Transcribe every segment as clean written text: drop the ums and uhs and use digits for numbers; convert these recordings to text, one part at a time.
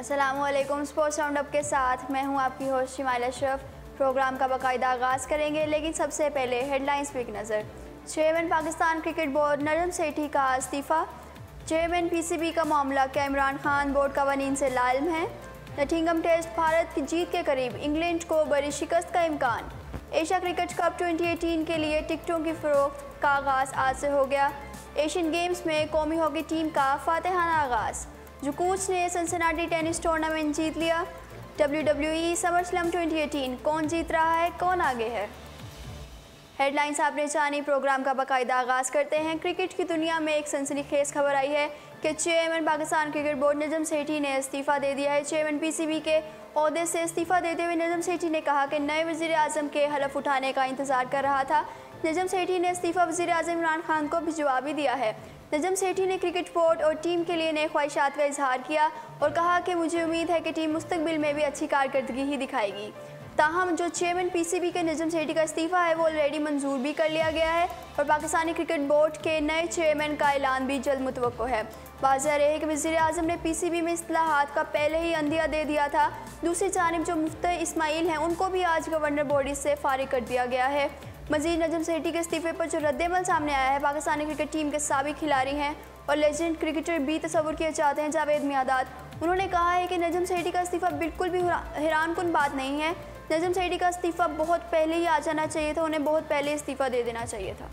अस्सलामुअलैकुम। Sports roundup के साथ मैं हूं आपकी होस्ट शिमाइल अशरफ। प्रोग्राम का बाकायदा आगाज़ करेंगे, लेकिन सबसे पहले हेडलाइंस पे एक नज़र। Chairman Pakistan cricket board Najam Sethi का इस्तीफ़ा। चेयरमैन पीसीबी का मामला, क्या इमरान खान बोर्ड कवानीन से लाइल्म है। नटिंघम टेस्ट, भारत की जीत के करीब, इंग्लैंड को बड़ी शिकस्त का इम्कान। एशिया क्रिकेट कप 2018 के लिए टिकटों की फ़रोख्त का आगाज़ आज से हो गया। एशियन गेम्स में कौमी हॉकी टीम का फातेहाना आगाज़। जोकोविच ने सिनसिनाटी टेनिस टूर्नामेंट जीत लिया। WWE समर स्लैम 2018, कौन जीत रहा है, कौन आगे है। हेडलाइंस आपने जानी। प्रोग्राम का बाकायदा आगाज़ करते हैं। क्रिकेट की दुनिया में एक सनसनीखेज़ खबर आई है कि chairman Pakistan cricket board Najam Sethi ने इस्तीफ़ा दे दिया है। चेयरमैन पीसीबी के ओहदे से इस्तीफ़ा देते हुए नजम सेठी ने कहा कि नए वज़ीर आज़म के हलफ उठाने का इंतज़ार कर रहा था। नजम सेठी ने इस्तीफ़ा वज़ीर आज़म इमरान खान को भिजवा भी दिया है। नजम सेठी ने क्रिकेट बोर्ड और टीम के लिए नए ख्वाहिशात का इजहार किया और कहा कि मुझे उम्मीद है कि टीम मुस्तकबिल में भी अच्छी कारकर्दगी ही दिखाएगी। ताहम जो चेयरमैन पीसीबी के नजम सेठी का इस्तीफ़ा है वो ऑलरेडी मंजूर भी कर लिया गया है और पाकिस्तानी क्रिकेट बोर्ड के नए चेयरमैन का ऐलान भी जल्द मुतवक्को है। वाज़ेह रहे कि वज़ीर आज़म ने पीसीबी में इस्लाहात का पहले ही अंदिया दे दिया था। दूसरी जानिब जो मुफ्ती इस्माइल हैं उनको भी आज गवर्नर बॉडी से फारिग कर दिया गया है। मजीद नजम सेठी के इस्तीफ़े पर जो रद्दमल सामने आया है, पाकिस्तानी क्रिकेट टीम के साबिक खिलाड़ी हैं और लेजेंड क्रिकेटर भी तस्वुर किए जाते हैं जावेद मियादाद। उन्होंने कहा है कि नजम सेठी का इस्तीफ़ा बिल्कुल भी हैरानकुन बात नहीं है। नजम सेठी का इस्तीफ़ा बहुत पहले ही आ जाना चाहिए था, उन्हें बहुत पहले इस्तीफ़ा दे देना चाहिए था।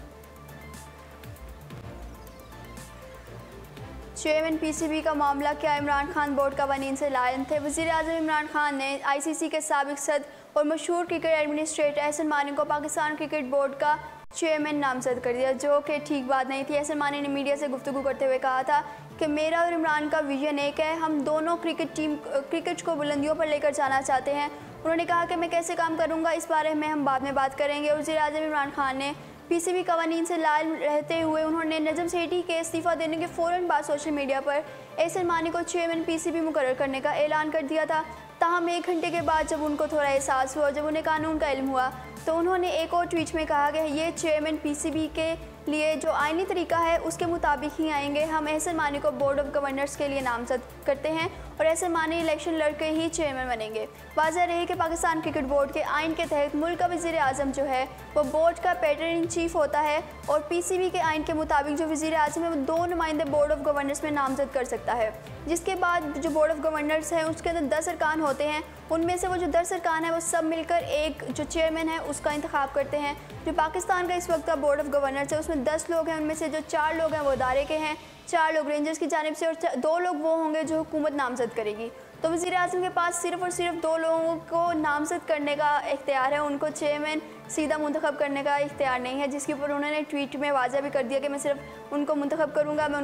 चेयरमैन पीसीबी का मामला, क्या इमरान खान बोर्ड कवानीन से लाइल्म थे। वज़ीर आज़म इमरान खान ने ICC के साबिक सदर और मशहूर क्रिकेट एडमिनिस्ट्रेटर एहसन मानी को पाकिस्तान क्रिकेट बोर्ड का चेयरमैन नामजद कर दिया, जो कि ठीक बात नहीं थी। एहसन मानी ने मीडिया से गुफ्तगू करते हुए कहा था कि मेरा और इमरान का विजन एक है, हम दोनों क्रिकेट को बुलंदियों पर लेकर जाना चाहते हैं। उन्होंने कहा कि मैं कैसे काम करूँगा इस बारे में हम बाद में बात करेंगे। वज़ीर आज़म इमरान खान ने पीसीबी कवानीन से लाइल रहते हुए उन्होंने नजम सेठी के इस्तीफ़ा देने के फ़ौरन बाद सोशल मीडिया पर एहसन मानी को चेयरमैन पीसीबी मुकर्रर करने का ऐलान कर दिया था। ताहम 1 घंटे के बाद जब उनको थोड़ा एहसास हुआ, जब उन्हें कानून का इल्म हुआ, तो उन्होंने एक और ट्वीट में कहा कि ये चेयरमैन पीसीबी के लिए जो आईनी तरीका है उसके मुताबिक ही आएंगे। हम एहसन मानी को बोर्ड ऑफ गवर्नर्स के लिए नामजद करते हैं और एहसन मानी इलेक्शन लड़के ही चेयरमैन बनेंगे। वाज़ेह रहे कि पाकिस्तान क्रिकेट बोर्ड के आइन के तहत मुल्क का वज़ीर आज़म जो है वो बोर्ड का पैटर्न इन चीफ होता है और पीसीबी के आइन के मुताबिक जो वज़ीर आज़म है वो 2 नुमाइंदे बोर्ड ऑफ गवर्नर्स में नामजद कर सकता है। जिसके बाद जो बोर्ड ऑफ गवर्नर्स है उसके अंदर 10 अरकान होते हैं। उनमें से वो जो 10 अरकान है वो सब मिलकर एक जो चेयरमैन है उसका इंतखाब करते हैं। जो पाकिस्तान का इस वक्त का बोर्ड ऑफ गवर्नर्स है उसमें 10 लोग हैं, उनमें से जो 4 लोग हैं वो अदारे के हैं, 4 लोग रेंजर्स की जानिब से और 2 लोग वो होंगे जो हुकूमत नामजद करेगी। तो वज़ीर आज़म के पास सिर्फ़ और सिर्फ 2 लोगों को नामजद करने का इख्तियार है, उनको चेयरमैन सीधा मुंतखब करने का इख्तियार नहीं है, जिसके ऊपर उन्होंने ट्वीट में वाज़ेह भी कर दिया कि मैं सिर्फ उनको मुंतखब करूँगा, मैं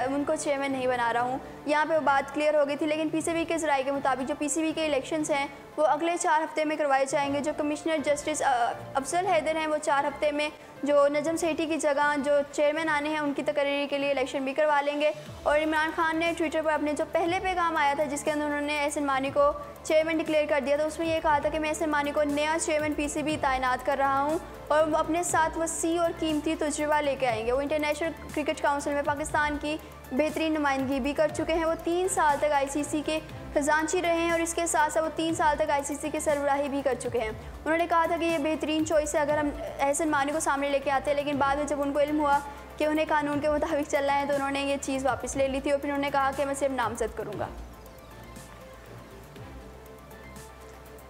उनको चेयरमैन नहीं बना रहा हूँ। यहाँ पे वो बात क्लियर हो गई थी। लेकिन पीसीबी के ज़राए के मुताबिक जो पीसीबी के इलेक्शंस हैं वो अगले 4 हफ्ते में करवाए जाएंगे। जो कमिश्नर जस्टिस अफजल हैदर हैं वो 4 हफ्ते में जो नजम सेठी की जगह जो चेयरमैन आने हैं उनकी तकरीरी के लिए इलेक्शन भी करवा लेंगे। और इमरान खान ने ट्विटर पर अपने जो पहले पैगाम आया था जिसके अंदर उन्होंने एहसन मानी को चेयरमैन डिक्लेयर कर दिया था, उसमें ये कहा था कि मैं एहसन मानी को नया चेयरमैन पीसीबी तैनात कर रहा हूँ और अपने साथ वसी और कीमती तजुर्बा लेके आएंगे। वो इंटरनेशनल क्रिकेट काउंसिल में पाकिस्तान की बेहतरीन नुमाइंदगी भी कर चुके हैं। वो 3 साल तक ICC के खजांची रहे हैं और इसके साथ साथ वो 3 साल तक ICC के सरबराही भी कर चुके हैं। उन्होंने कहा था कि ये बेहतरीन चॉइस है अगर हम एहसन मानी को सामने लेके आते हैं। लेकिन बाद में जब उनको इल्म हुआ कि उन्हें कानून के मुताबिक चलना है तो उन्होंने ये चीज़ वापस ले ली थी और फिर उन्होंने कहा कि मैं सिर्फ नामजद करूँगा।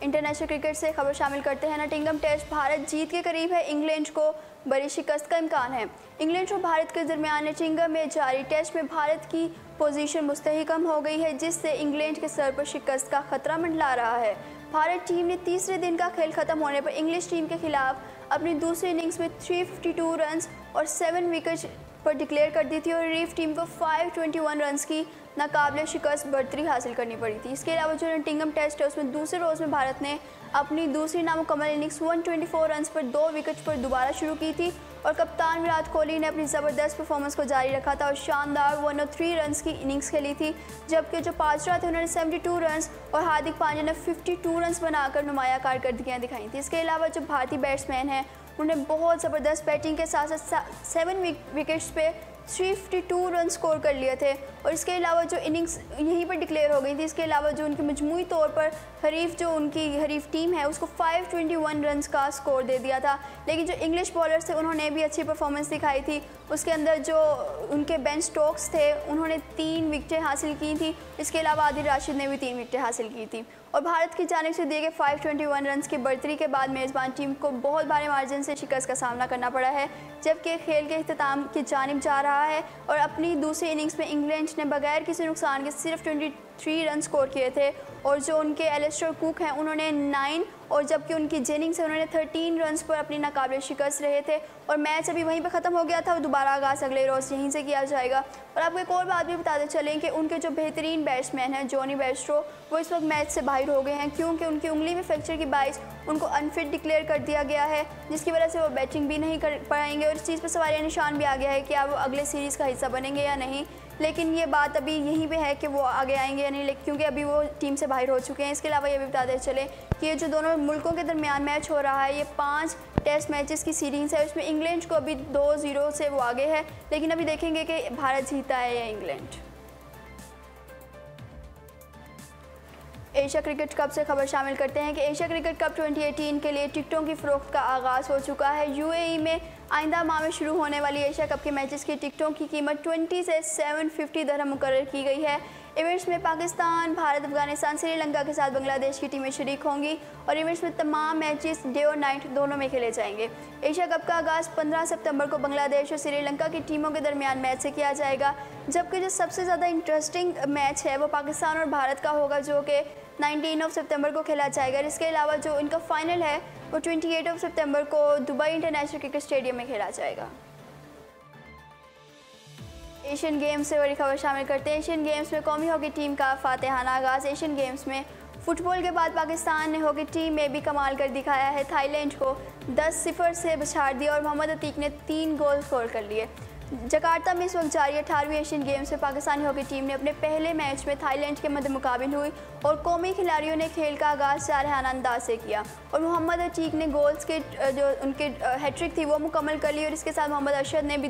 इंटरनेशनल क्रिकेट से खबर शामिल करते हैं। नटिंघम टेस्ट, भारत जीत के करीब है, इंग्लैंड को बड़ी शिकस्त का इम्कान है। इंग्लैंड और भारत के दरमियान नटिंघम में जारी टेस्ट में भारत की पोजीशन मुस्तहकम हो गई है, जिससे इंग्लैंड के सर पर शिकस्त का खतरा मंडला रहा है। भारत टीम ने तीसरे दिन का खेल खत्म होने पर इंग्लिश टीम के खिलाफ अपनी दूसरी इनिंग्स में 352 रन और 7 विकेट पर डिक्लेयर कर दी थी और रीफ टीम को 521 रन की नाकाबिले शिकस्त बढ़तरी हासिल करनी पड़ी थी। इसके अलावा जो नटिंघम टेस्ट है उसमें दूसरे रोज़ में भारत ने अपनी दूसरी नामुकम्मल इनिंग्स 124 रन पर 2 विकेट पर दोबारा शुरू की थी और कप्तान विराट कोहली ने अपनी ज़बरदस्त परफॉर्मेंस को जारी रखा था और शानदार 103 रन की इनिंग्स खेली थी। जबकि जो पाचरा थे उन्होंने 72 रन और हार्दिक पांड्या ने 52 रन बनाकर नुमाया कारकर्दगियाँ दिखाई थी। इसके अलावा जो भारतीय बैट्समैन हैं उन्हें बहुत ज़बरदस्त बैटिंग के साथ साथ 7 विकेट्स पे 352 रन स्कोर कर लिए थे। और इसके अलावा जो इनिंग्स यहीं पर डिक्लेयर हो गई थी, इसके अलावा जो उनकी मजमूई तौर पर उनकी हरीफ टीम है उसको 521 रन का स्कोर दे दिया था। लेकिन जो इंग्लिश बॉलर्स थे उन्होंने भी अच्छी परफॉर्मेंस दिखाई थी। उसके अंदर जो उनके बेन स्टोक्स थे उन्होंने 3 विकेटें हासिल की थी। इसके अलावा आदिल राशिद ने भी 3 विकेटें हासिल की थी। और भारत की जानिब से दिए गए 521 रन की बढ़तरी के बाद मेज़बान टीम को बहुत भारी मार्जिन से शिकस्त का सामना करना पड़ा है, जबकि खेल के इख्तिताम की जानिब जा रहा है। और अपनी दूसरी इनिंग्स में इंग्लैंड ने बगैर किसी नुकसान के सिर्फ 23 रन स्कोर किए थे। और जो उनके एलिस्टर कुक हैं उन्होंने 9, और जबकि उनकी जेनिंग्स है उन्होंने 13 रन पर अपनी नाकाबिल शिकस्त रहे थे। और मैच अभी वहीं पर ख़त्म हो गया था और दोबारा आगाज़ अगले रोज़ यहीं से किया जाएगा। और आपको एक और बात भी बताते चलें कि उनके जो बेहतरीन बैट्समैन हैं जॉनी बेयरस्टो, वो इस वक्त मैच से बाहर हो गए हैं, क्योंकि उनकी उंगली में फ्रैक्चर की बाइस उनको अनफिट डिक्लेयर कर दिया गया है, जिसकी वजह से वो बैटिंग भी नहीं कर पाएंगे। और इस चीज़ पर सवालिया निशान भी आ गया है कि आप वो अगले सीरीज़ का हिस्सा बनेंगे या नहीं। लेकिन ये बात अभी यहीं पे है कि वो आगे आएंगे या नहीं, लेकिन क्योंकि अभी वो टीम से बाहर हो चुके हैं। इसके अलावा ये भी बताते चले कि ये जो दोनों मुल्कों के दरमियान मैच हो रहा है ये 5 टेस्ट मैचेस की सीरीज़ है। उसमें इंग्लैंड को अभी 2-0 से वो आगे है, लेकिन अभी देखेंगे कि भारत जीता है या इंग्लैंड। एशिया क्रिकेट कप से खबर शामिल करते हैं कि एशिया क्रिकेट कप 2018 के लिए टिकटों की फ़रोख्त का आगाज़ हो चुका है। यूएई में आइंदा माह में शुरू होने वाली एशिया कप के मैचेस की टिकटों की कीमत 20 से 750 दरहम मुकर्रर की गई है। इवेंट्स में पाकिस्तान, भारत, अफगानिस्तान, श्रीलंका के साथ बांग्लादेश की टीमें शरीक होंगी। और इवेंट्स में तमाम मैचेस डे और नाइट दोनों में खेले जाएंगे। एशिया कप का आगाज़ 15 सितंबर को बांग्लादेश और श्रीलंका की टीमों के दरमियान मैच से किया जाएगा, जबकि जो सबसे ज़्यादा इंटरेस्टिंग मैच है वो पाकिस्तान और भारत का होगा, जो कि 19 सितंबर को खेला जाएगा। इसके अलावा जो इनका फाइनल है वो 28 सितंबर को दुबई इंटरनेशनल क्रिकेट स्टेडियम में खेला जाएगा। एशियन गेम्स से बड़ी खबर शामिल करते हैं। एशियन गेम्स में कौमी हॉकी टीम का फातेहाना आगाज़। एशियन गेम्स में फुटबॉल के बाद पाकिस्तान ने हॉकी टीम में भी कमाल कर दिखाया है। थाईलैंड को 10-0 से पछाड़ दिया और मोहम्मद अतीक ने 3 गोल स्कोर कर लिए। जकार्ता में इस वक्त जारी 18वीं एशियन गेम्स में पाकिस्तानी हॉकी टीम ने अपने पहले मैच में थाईलैंड के मद्दे मुकाबिल हुई और कौमी खिलाड़ियों ने खेल का आगाज़ जारहाना अंदाज से किया। और मोहम्मद अतीक ने गोल्स के जो उनके हैट्रिक थी वो मुकम्मल कर ली। और इसके साथ मोहम्मद अरशद ने भी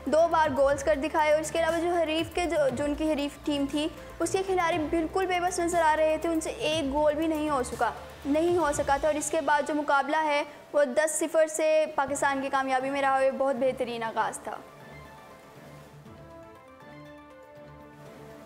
2 बार गोल्स कर दिखाए। और इसके अलावा जो हरीफ के जो उनकी हरीफ टीम थी उसके खिलाड़ी बिल्कुल बेबस नज़र आ रहे थे, उनसे 1 गोल भी नहीं हो सका था। और इसके बाद जो मुकाबला है वो 10-0 से पाकिस्तान की कामयाबी में रहा। बहुत बेहतरीन आगाज़ था।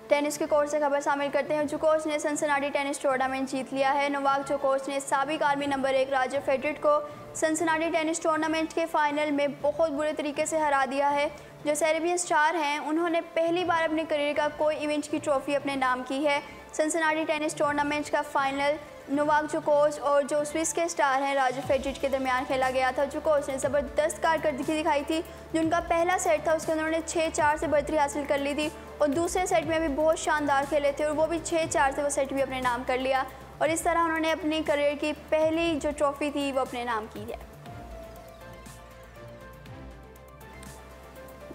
टेनिस के कोर्ट से खबर शामिल करते हैं। जोकोविच ने सिनसिनाटी टेनिस टूर्नामेंट जीत लिया है। नोवाक जोकोविच ने साबिक आर्मी नंबर 1 रॉजर फेडरर को सिनसिनाटी टेनिस टूर्नामेंट के फाइनल में बहुत बुरे तरीके से हरा दिया है। जो सेर्बियन स्टार हैं उन्होंने पहली बार अपने करियर का कोई इवेंट की ट्रॉफी अपने नाम की है। सिनसिनाटी टेनिस टूर्नामेंट का फाइनल नोवाक जोकोविच और जो स्विस के स्टार हैं रॉजर फेडरर के दरमियान खेला गया था। जोकोविच ने ज़बरदस्त कारकर्दगी दिखाई थी। जो उनका पहला सेट था उसके अंदर उन्होंने 6-4 से बढ़तरी हासिल कर ली थी और दूसरे सेट में भी बहुत शानदार खेले थे और वो भी 6-4 से वो सेट भी अपने नाम कर लिया। और इस तरह उन्होंने अपनी करियर की पहली जो ट्रॉफी थी वो अपने नाम की है।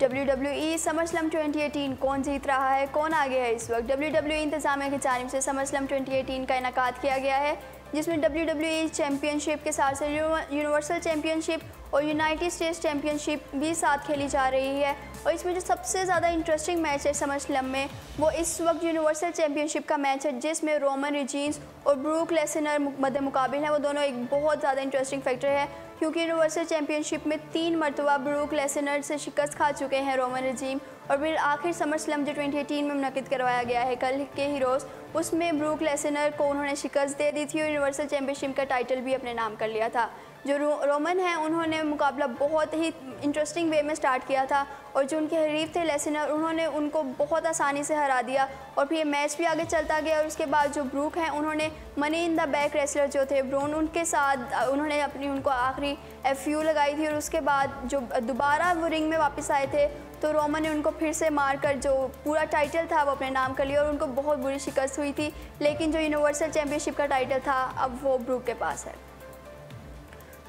WWE समरस्लैम 2018 कौन जीत रहा है, कौन आगे है इस वक्त? WWE इंतजामिया की जानिब से समरस्लैम 2018 का इनेकाद किया गया है, जिसमें WWE चैम्पियनशिप के साथ साथ यूनिवर्सल चैम्पियनशिप और यूनाइटेड स्टेट्स चैम्पियनशिप भी साथ खेली जा रही है। और इसमें जो सबसे ज़्यादा इंटरेस्टिंग मैच है समरस्लैम में वो इस वक्त यूनिवर्सल चैम्पियनशिप का मैच है, जिसमें रोमन रिजीन्स और ब्रूक लेसनर मद्दे मुकाबिल हैं। वो दोनों एक बहुत ज़्यादा इंटरेस्टिंग फैक्टर है, क्योंकि यूनिवर्सल चैम्पियनशिप में 3 मरतबा ब्रूक लेसनर से शिकस्त खा चुके हैं रोमन रिजीम। और फिर आखिर समरस्लैम जो 2018 में मुनक़िद करवाया गया है कल के ही रोज़, उसमें ब्रूक लेसनर को उन्होंने शिकस्त दे दी थी और यूनिवर्सल चैम्पियनशिप का टाइटल भी अपने नाम कर लिया था। जो रोमन हैं उन्होंने मुकाबला बहुत ही इंटरेस्टिंग वे में स्टार्ट किया था और जो उनके हरीफ थे लेसनर उन्होंने उनको बहुत आसानी से हरा दिया और फिर ये मैच भी आगे चलता गया। और उसके बाद जो ब्रूक हैं उन्होंने money in the back wrestler जो थे ब्रोन, उनके साथ उन्होंने अपनी उनको आखिरी FU लगाई थी। और उसके बाद जो दोबारा वो रिंग में वापस आए थे तो रोमन ने उनको फिर से मारकर जो पूरा टाइटल था वो अपने नाम कर लिया और उनको बहुत बुरी शिकस्त हुई थी। लेकिन जो यूनिवर्सल चैम्पियनशिप का टाइटल था अब वो ब्रूक के पास है।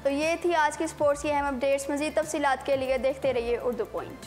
तो ये थी आज की स्पोर्ट्स की अहम अपडेट्स। मज़ीद तफसीलात के लिए देखते रहिए उर्दू पॉइंट।